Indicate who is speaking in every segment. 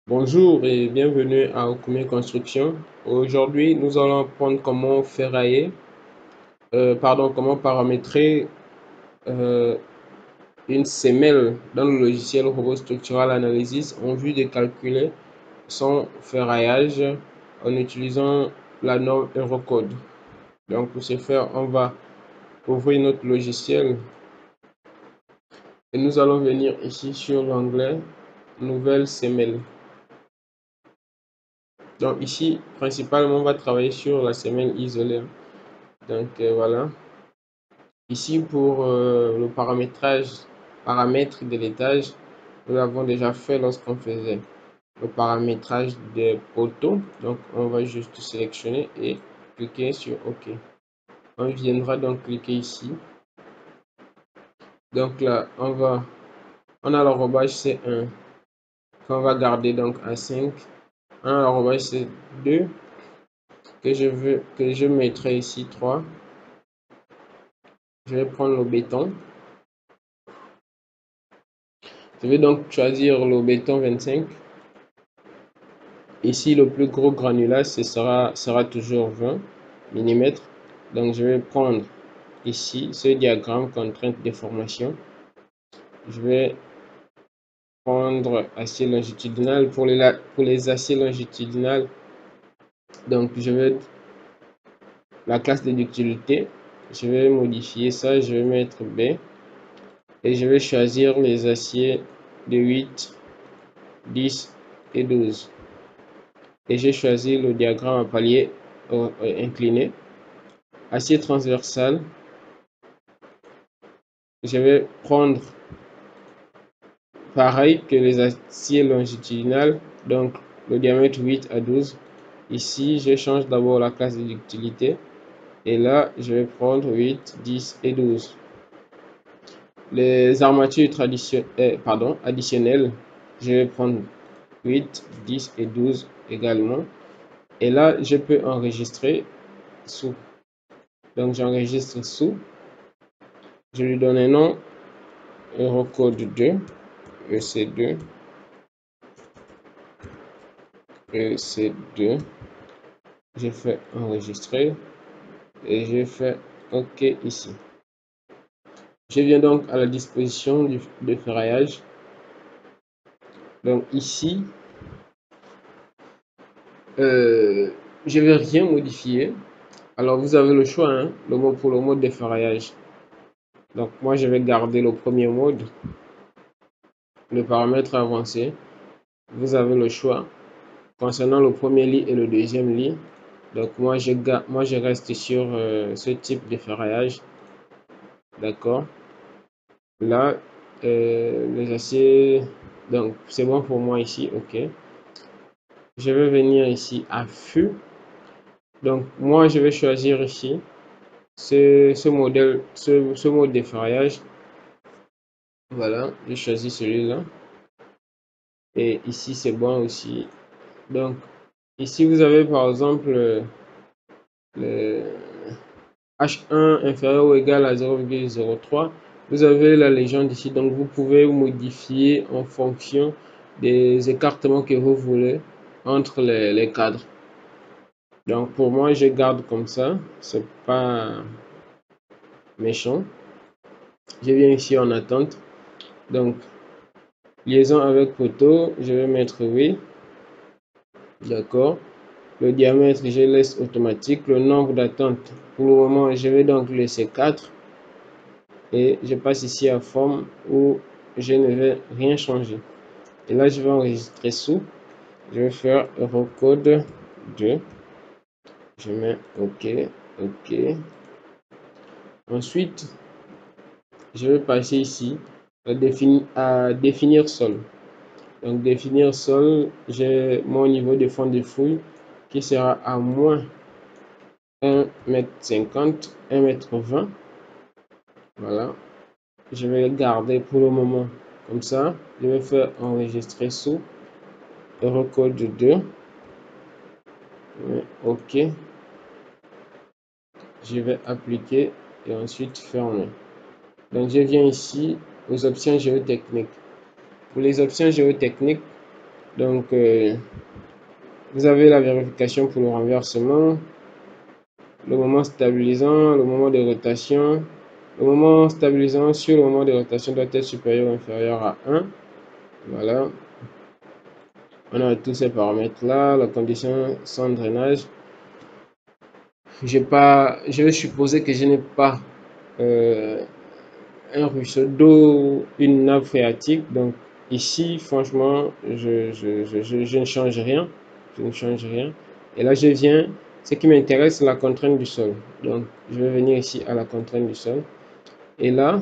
Speaker 1: Bonjour et bienvenue à Okume Construction. Aujourd'hui, nous allons apprendre comment ferrailler, comment paramétrer euh, une semelle dans le logiciel Robot Structural Analysis en vue de calculer son ferraillage en utilisant la norme Eurocode. Donc pour ce faire, on va ouvrir notre logiciel et nous allons venir ici sur l'onglet Nouvelle semelle. Donc ici, principalement, on va travailler sur la semelle isolée. Donc voilà. Ici pour le paramètre de l'étage, nous l'avons déjà fait lorsqu'on faisait le paramétrage des poteaux. Donc on va juste sélectionner et cliquer sur OK. On viendra donc cliquer ici. Donc là, on a l'arrobage C1 qu'on va garder donc à 5. On a l'arrobage C2 que je mettrai ici 3. Je vais prendre le béton. Je vais donc choisir le béton 25. Ici, le plus gros granulat sera toujours 20 mm. Donc, je vais prendre ici ce diagramme contrainte déformation. Je vais prendre acier longitudinal. Pour les aciers longitudinales, donc je vais la classe de ductilité. Je vais modifier ça. Je vais mettre B. Et je vais choisir les aciers de 8, 10 et 12. Et j'ai choisi le diagramme à palier incliné. Acier transversal, je vais prendre pareil que les aciers longitudinales, donc le diamètre 8 à 12. Ici, je change d'abord la classe de ductilité. Et là, je vais prendre 8, 10 et 12. Les armatures additionnelles, je vais prendre 8, 10 et 12 également. Et là, je peux enregistrer sous. Donc, j'enregistre sous. Je lui donne un nom, Eurocode 2, EC2, EC2. Je fais enregistrer et je fais OK ici. Je viens donc à la disposition de ferraillage. Donc ici, je vais rien modifier. Alors vous avez le choix, hein, pour le mode de ferraillage. Donc moi je vais garder le premier mode, le paramètre avancé. Vous avez le choix concernant le premier lit et le deuxième lit. Donc moi je reste sur ce type de ferraillage. D'accord. Là, les aciers, donc c'est bon pour moi ici, ok. Je vais venir ici à fût. Donc moi je vais choisir ici ce mode de ferraillage. Voilà, j'ai choisi celui-là. Et ici c'est bon aussi. Donc ici vous avez par exemple le H1 inférieur ou égal à 0,03. Vous avez la légende ici, donc vous pouvez modifier en fonction des écartements que vous voulez entre les cadres. Donc pour moi, je garde comme ça, c'est pas méchant. Je viens ici en attente. Donc liaison avec poteau, je vais mettre oui. D'accord. Le diamètre, je laisse automatique. Le nombre d'attente, pour le moment, je vais donc laisser 4. Et je passe ici à forme où je ne vais rien changer. Et là, je vais enregistrer sous. Je vais faire Eurocode 2. Je mets OK, OK. Ensuite, je vais passer ici à définir sol. Donc, définir sol, j'ai mon niveau de fond de fouille qui sera à moins 1,50 m, 1,20 m. Voilà. Je vais le garder pour le moment comme ça. Je vais faire enregistrer sous Eurocode 2. OK. Je vais appliquer et ensuite fermer. Donc je viens ici aux options géotechniques. Pour les options géotechniques, Donc, vous avez la vérification pour le renversement, le moment stabilisant, le moment de rotation. Le moment stabilisant sur le moment de rotation doit être supérieur ou inférieur à 1. Voilà. On a tous ces paramètres là, la condition sans drainage. Je vais supposer que je n'ai pas euh, un ruisseau d'eau, une nappe phréatique. Donc ici, franchement, je ne change rien. Je ne change rien. Et là, je viens. Ce qui m'intéresse, c'est la contrainte du sol. Donc, je vais venir ici à la contrainte du sol. Et là,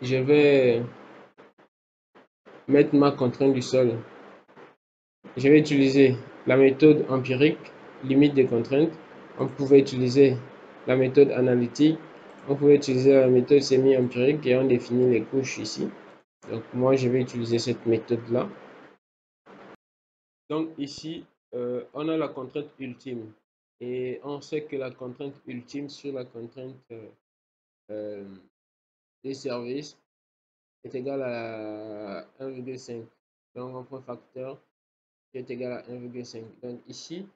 Speaker 1: je vais mettre ma contrainte du sol. Je vais utiliser la méthode empirique, limite des contraintes. On pouvait utiliser la méthode analytique. On pouvait utiliser la méthode semi-empirique et on définit les couches ici. Donc moi, je vais utiliser cette méthode-là. Donc ici, on a la contrainte ultime. Et on sait que la contrainte ultime sur la contrainte euh, des services est égale à 1,5. Donc on prend un facteur qui est égal à 1,5. Donc ici,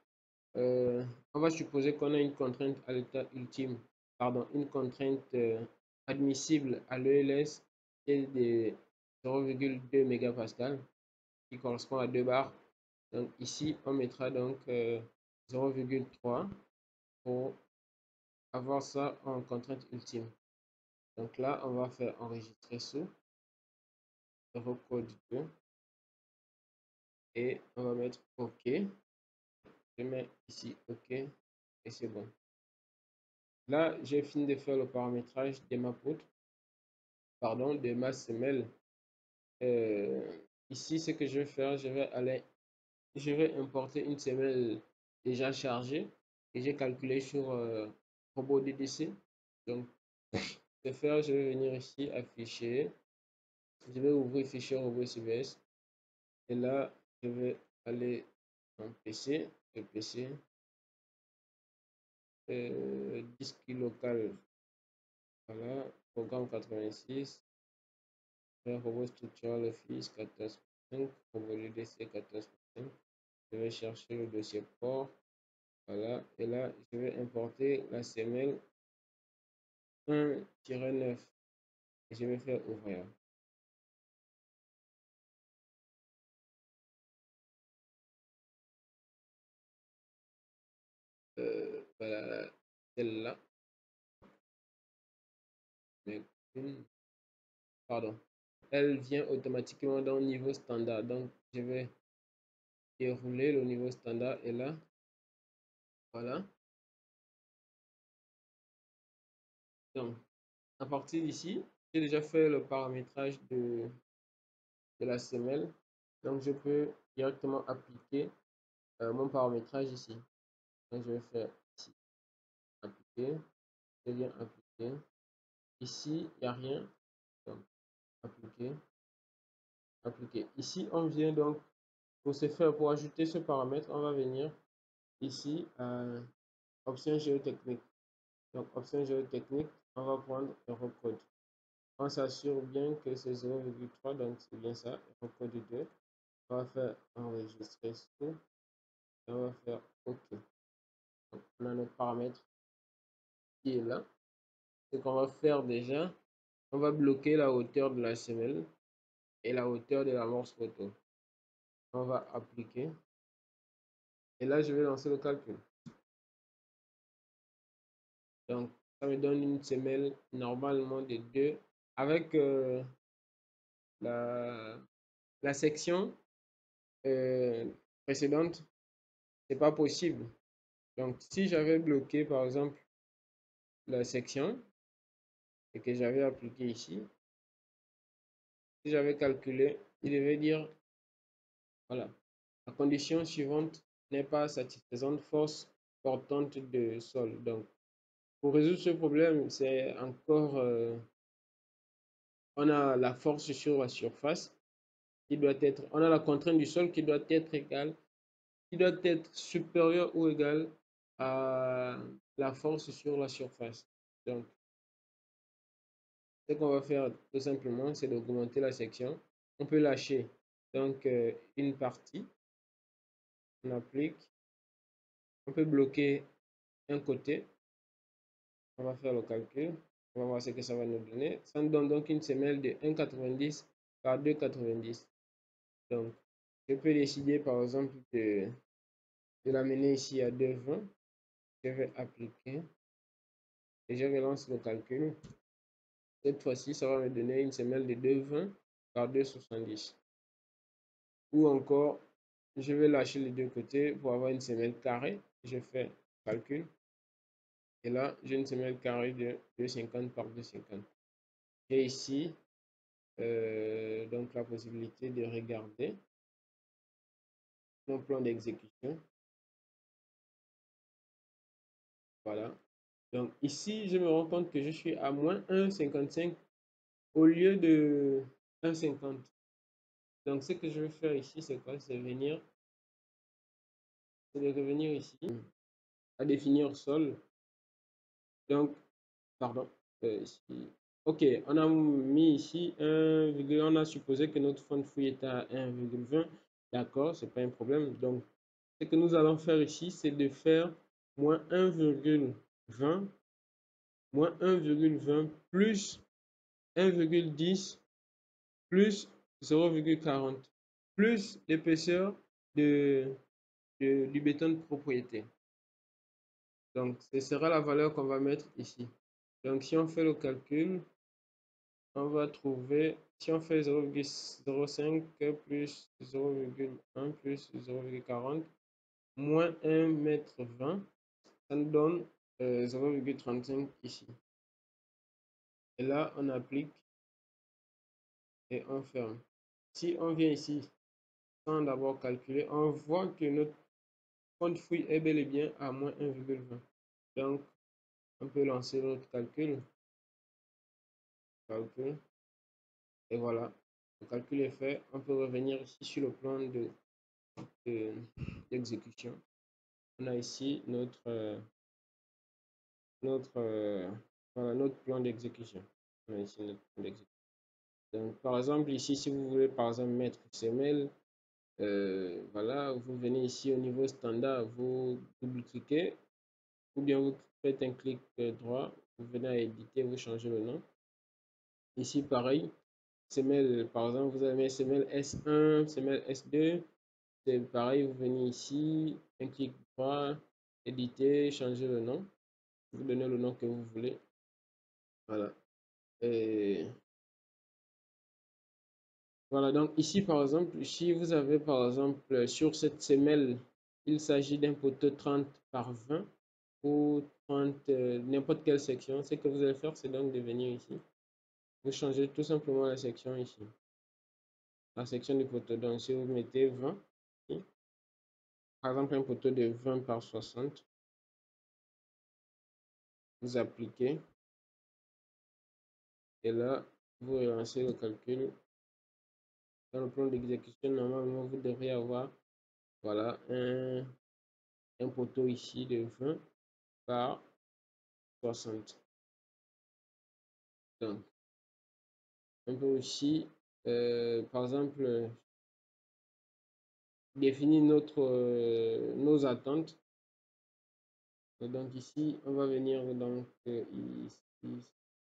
Speaker 1: on va supposer qu'on a une contrainte à l'état ultime, pardon, une contrainte admissible à l'ELS qui est de 0,2 mégapascal, qui correspond à 2 bars. Donc ici, on mettra donc 0,3 pour avoir ça en contrainte ultime. Donc là, on va faire enregistrer sous, code 2, et on va mettre OK. Je mets ici OK, et c'est bon. Là, j'ai fini de faire le paramétrage de ma poutre, pardon, de ma semelle. Ici, ce que je vais faire, je vais importer une semelle déjà chargée et j'ai calculé sur robot DDC. Donc, de faire, je vais venir ici afficher. Je vais ouvrir fichier robot CVS et là, je vais aller en PC, le PC, disque local, voilà, programme 86. Robot structural office 14.5, robot DDC 14.5. Je vais chercher le dossier port. Voilà. Et là, je vais importer la semelle 1-9. Et je vais faire ouvrir. Voilà, celle-là. Pardon. Elle vient automatiquement dans le niveau standard. Donc, je vais dérouler le niveau standard. Et là, voilà. Donc, à partir d'ici, j'ai déjà fait le paramétrage de la semelle. Donc, je peux directement appliquer mon paramétrage ici. Donc, je vais faire ici, appliquer, je viens appliquer. Ici, il n'y a rien. Donc, appliquer, appliquer. Ici, on vient donc, pour ce faire, pour ajouter ce paramètre, on va venir ici à option géotechnique. Donc, option géotechnique, on va prendre Eurocode. On s'assure bien que c'est 0,3, donc c'est bien ça, Eurocode 2. On va faire enregistrer tout. On va faire OK. Donc, on a notre paramètre qui est là. Ce qu'on va faire déjà, on va bloquer la hauteur de la semelle et la hauteur de l'amorce photo. On va appliquer. Et là, je vais lancer le calcul. Donc, ça me donne une semelle normalement de 2. Avec la, la section précédente, c'est pas possible. Donc, si j'avais bloqué, par exemple, la section et que j'avais appliqué ici, si j'avais calculé, il devait dire, voilà, la condition suivante n'est pas satisfaisante, force portante de sol. Donc, pour résoudre ce problème, c'est encore, on a la force sur la surface qui doit être, on a la contrainte du sol qui doit être égale, qui doit être supérieure ou égale à la force sur la surface. Donc, ce qu'on va faire tout simplement, c'est d'augmenter la section. On peut lâcher Donc, une partie, on applique, on peut bloquer un côté, on va faire le calcul, on va voir ce que ça va nous donner. Ça nous donne donc une semelle de 1,90 par 2,90. Donc, je peux décider par exemple de l'amener ici à 2,20. Je vais appliquer et je relance le calcul. Cette fois-ci, ça va me donner une semelle de 2,20 par 2,70. Ou encore, je vais lâcher les deux côtés pour avoir une semelle carrée. Je fais calcul. Et là, j'ai une semelle carrée de 2,50 par 2,50. J'ai ici donc la possibilité de regarder mon plan d'exécution. Voilà. Donc ici, je me rends compte que je suis à moins 1,55 au lieu de 1,50. Donc ce que je vais faire ici, c'est quoi? C'est de revenir ici à définir sol. Donc, pardon. Ici. Ok, on a mis ici 1, on a supposé que notre fond de fouille est à 1,20. D'accord, c'est pas un problème. Donc, ce que nous allons faire ici, c'est de faire moins 1,20, moins 1,20 plus 1,10 plus 0,40 plus l'épaisseur du béton de propriété. Donc, ce sera la valeur qu'on va mettre ici. Donc, si on fait le calcul, on va trouver, si on fait 0,05 plus 0,1 plus 0,40 moins 1 mètre 20, ça nous donne 0,35 ici. Et là, on applique et on ferme. Si on vient ici, sans d'abord calculer, on voit que notre fond de fouille est bel et bien à moins 1,20. Donc, on peut lancer notre calcul. Et voilà, le calcul est fait. On peut revenir ici sur le plan d'exécution. On a ici voilà, notre plan d'exécution. On a ici notre plan d'exécution. Donc, par exemple, ici, si vous voulez, par exemple, mettre semelle, voilà, vous venez ici au niveau standard, vous double-cliquez, ou bien vous faites un clic droit, vous venez à éditer, vous changez le nom. Ici, pareil, semelle, par exemple, vous avez semelle S1, semelle S2, c'est pareil, vous venez ici, un clic droit, éditer, changer le nom, vous donnez le nom que vous voulez. Voilà. Et voilà, donc ici, par exemple, si vous avez, par exemple, sur cette semelle, il s'agit d'un poteau 30 par 20 ou 30, n'importe quelle section, ce que vous allez faire, c'est donc de venir ici. Vous changez tout simplement la section ici. La section du poteau. Donc, si vous mettez 20, ici, par exemple, un poteau de 20 par 60, vous appliquez. Et là, vous relancez le calcul. Dans le plan d'exécution, normalement, vous devriez avoir voilà, un poteau ici de 20 par 60. Donc, on peut aussi, par exemple, définir nos attentes. Donc ici, on va venir donc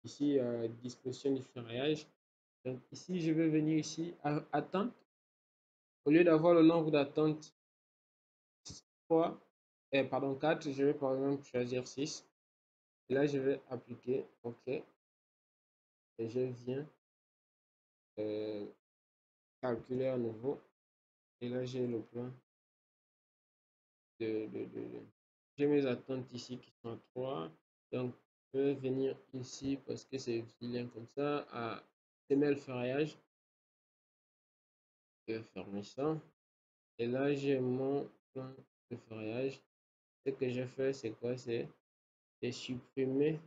Speaker 1: ici à disposition du ferraillage. Donc ici, je vais venir ici à attente. Au lieu d'avoir le nombre d'attentes 3, pardon 4, je vais par exemple choisir 6. Et là, je vais appliquer OK. Et je viens calculer à nouveau. Et là, j'ai le plan j'ai mes attentes ici qui sont à 3. Donc, je vais venir ici parce que c'est vilain comme ça à semelle ferraillage. Je vais fermer ça. Et là, j'ai mon plan de ferraillage. Ce que je fais, c'est quoi? C'est de supprimer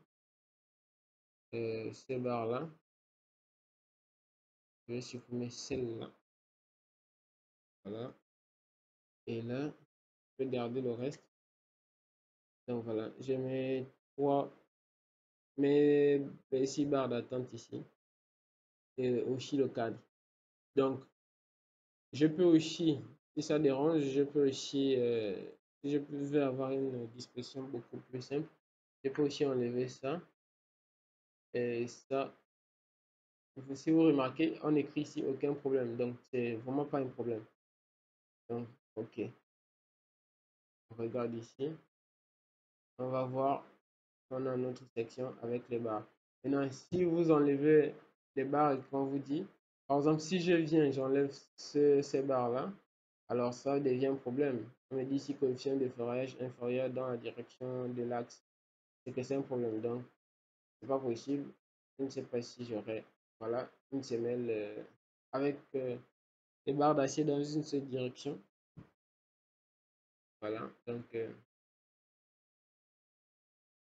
Speaker 1: ces barres-là. Je vais supprimer celle-là. Voilà. Et là, je vais garder le reste. Donc voilà, j'ai mes 6 barres d'attente ici. Et aussi le cadre. Donc, Je peux aussi, si ça dérange, je peux aussi, si je veux avoir une disposition beaucoup plus simple, je peux aussi enlever ça. Et ça, si vous remarquez, on écrit ici aucun problème. Donc, c'est vraiment pas un problème. Donc, OK. On regarde ici. On va voir qu'on a notre section avec les barres. Maintenant, si vous enlevez les barres et qu'on vous dit, par exemple, si je viens, j'enlève ces barres-là, alors ça devient un problème. On me dit ici coefficient de ferrage inférieur dans la direction de l'axe. C'est que c'est un problème. Donc, c'est pas possible. Je ne sais pas si j'aurai, voilà, une semelle avec les barres d'acier dans une seule direction. Voilà. Donc,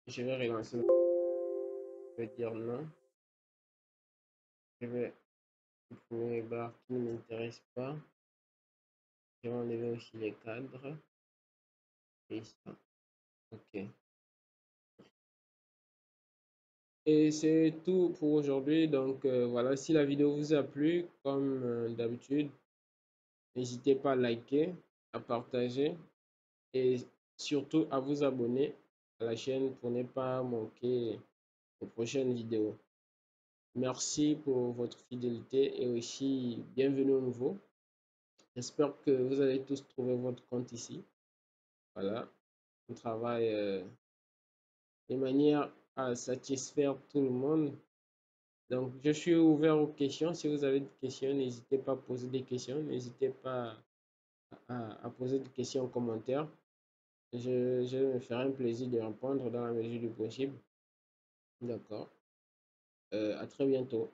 Speaker 1: je vais relancer. Je vais dire non. Je vais supprimer les barres qui ne m'intéressent pas. Je vais enlever aussi les cadres. Et ça. OK. Et c'est tout pour aujourd'hui. Donc voilà, si la vidéo vous a plu, comme d'habitude, n'hésitez pas à liker, à partager et surtout à vous abonner à la chaîne pour ne pas manquer les prochaines vidéos. Merci pour votre fidélité et aussi bienvenue au nouveau. J'espère que vous allez tous trouver votre compte ici. Voilà, on travaille de manière à satisfaire tout le monde. Donc, je suis ouvert aux questions. Si vous avez des questions, n'hésitez pas à poser des questions. N'hésitez pas à poser des questions en commentaire. Je me ferai un plaisir de répondre dans la mesure du possible. D'accord. À très bientôt.